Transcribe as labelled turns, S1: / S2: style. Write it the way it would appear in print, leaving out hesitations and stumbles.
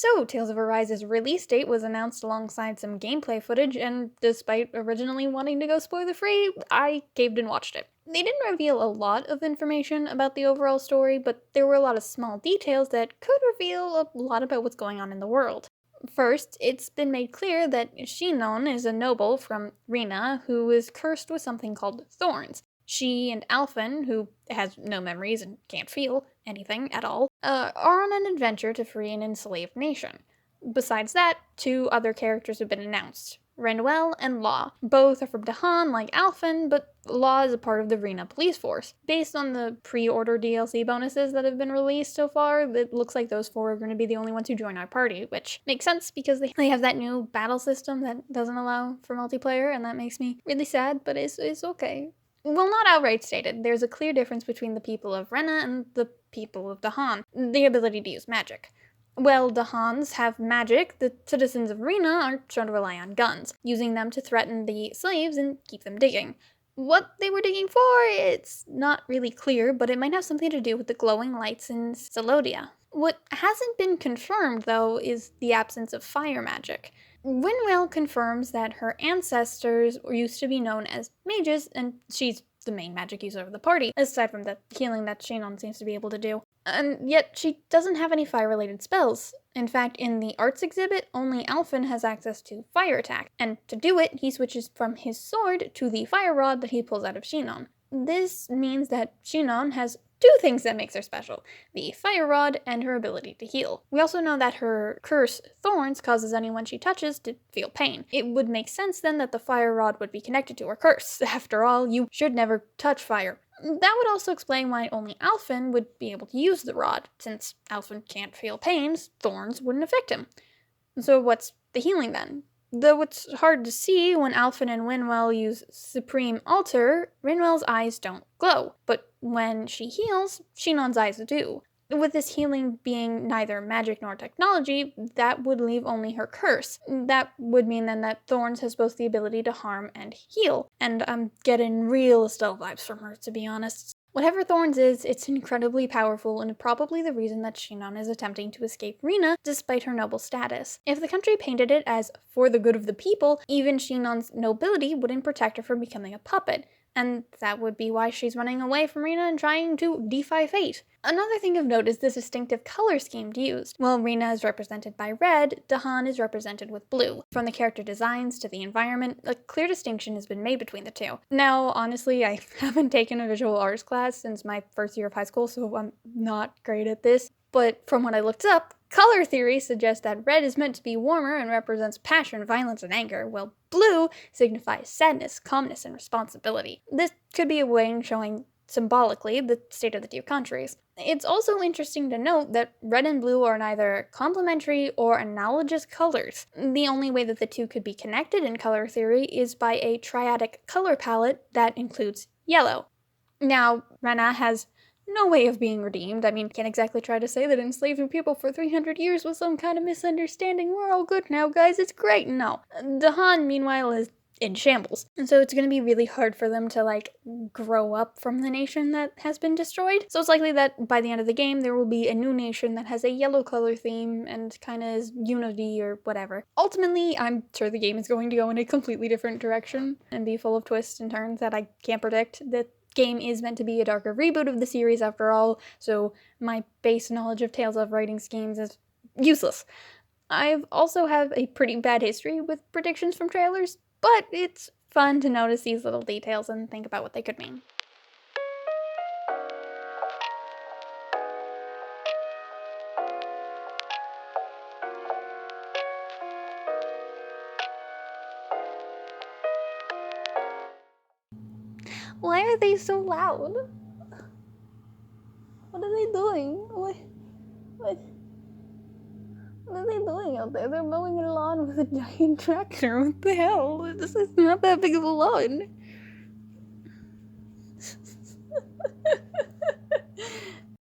S1: So, Tales of Arise's release date was announced alongside some gameplay footage, and despite originally wanting to go spoiler-free, I caved and watched it. They didn't reveal a lot of information about the overall story, but there were a lot of small details that could reveal a lot about what's going on in the world. First, it's been made clear that Shinon is a noble from Rena who is cursed with something called thorns. She and Alphen, who has no memories and can't feel anything at all, are on an adventure to free an enslaved nation. Besides that, two other characters have been announced, Renuel and Law. Both are from Dahan like Alphen, but Law is a part of the Rena police force. Based on the pre-order DLC bonuses that have been released so far, it looks like those four are going to be the only ones who join our party, which makes sense because they have that new battle system that doesn't allow for multiplayer, and that makes me really sad, but it's okay. Well, not outright stated, there's a clear difference between the people of Rena and the people of Dahan, the ability to use magic. While Dahans have magic, the citizens of Rena are shown to rely on guns, using them to threaten the slaves and keep them digging. What they were digging for, it's not really clear, but it might have something to do with the glowing lights in Celodia. What hasn't been confirmed, though, is the absence of fire magic. Winwell confirms that her ancestors used to be known as mages, and she's the main magic user of the party, aside from the healing that Shinon seems to be able to do. And yet, she doesn't have any fire-related spells. In fact, in the arts exhibit, only Alphen has access to fire attack, and to do it, he switches from his sword to the fire rod that he pulls out of Shinon. This means that Shinon has two things that makes her special, the fire rod and her ability to heal. We also know that her curse, Thorns, causes anyone she touches to feel pain. It would make sense then that the fire rod would be connected to her curse. After all, you should never touch fire. That would also explain why only Alphen would be able to use the rod. Since Alphen can't feel pains, Thorns wouldn't affect him. So what's the healing then? Though it's hard to see when Alphen and Winwell use Supreme Altar, Rinwell's eyes don't glow, but when she heals, Shinon's eyes do. With this healing being neither magic nor technology, that would leave only her curse. That would mean then that Thorns has both the ability to harm and heal, and I'm getting real Estelle vibes from her, to be honest. Whatever Thorns is, it's incredibly powerful and probably the reason that Shinon is attempting to escape Rena despite her noble status. If the country painted it as for the good of the people, even Shinon's nobility wouldn't protect her from becoming a puppet. And that would be why she's running away from Rena and trying to defy fate. Another thing of note is the distinctive color scheme used. While Rena is represented by red, Dahan is represented with blue. From the character designs to the environment, a clear distinction has been made between the two. Now, honestly, I haven't taken a visual arts class since my first year of high school, so I'm not great at this. But from what I looked up, color theory suggests that red is meant to be warmer and represents passion, violence, and anger, while blue signifies sadness, calmness, and responsibility. This could be a way of showing symbolically the state of the two countries. It's also interesting to note that red and blue are neither complementary or analogous colors. The only way that the two could be connected in color theory is by a triadic color palette that includes yellow. Now, Rena has no way of being redeemed. I mean, can't exactly try to say that enslaving people for 300 years was some kind of misunderstanding. We're all good now, guys. It's great. No. Dahan, meanwhile, is in shambles. And so it's going to be really hard for them to, grow up from the nation that has been destroyed. So it's likely that by the end of the game, there will be a new nation that has a yellow color theme and kind of is unity or whatever. Ultimately, I'm sure the game is going to go in a completely different direction and be full of twists and turns that I can't predict. The game is meant to be a darker reboot of the series after all, so my base knowledge of Tales of writing schemes is useless. I've also have a pretty bad history with predictions from trailers, but it's fun to notice these little details and think about what they could mean. Why are they so loud? What are they doing? What are they doing out there? They're mowing a lawn with a giant tractor. What the hell? This is not that big of a lawn.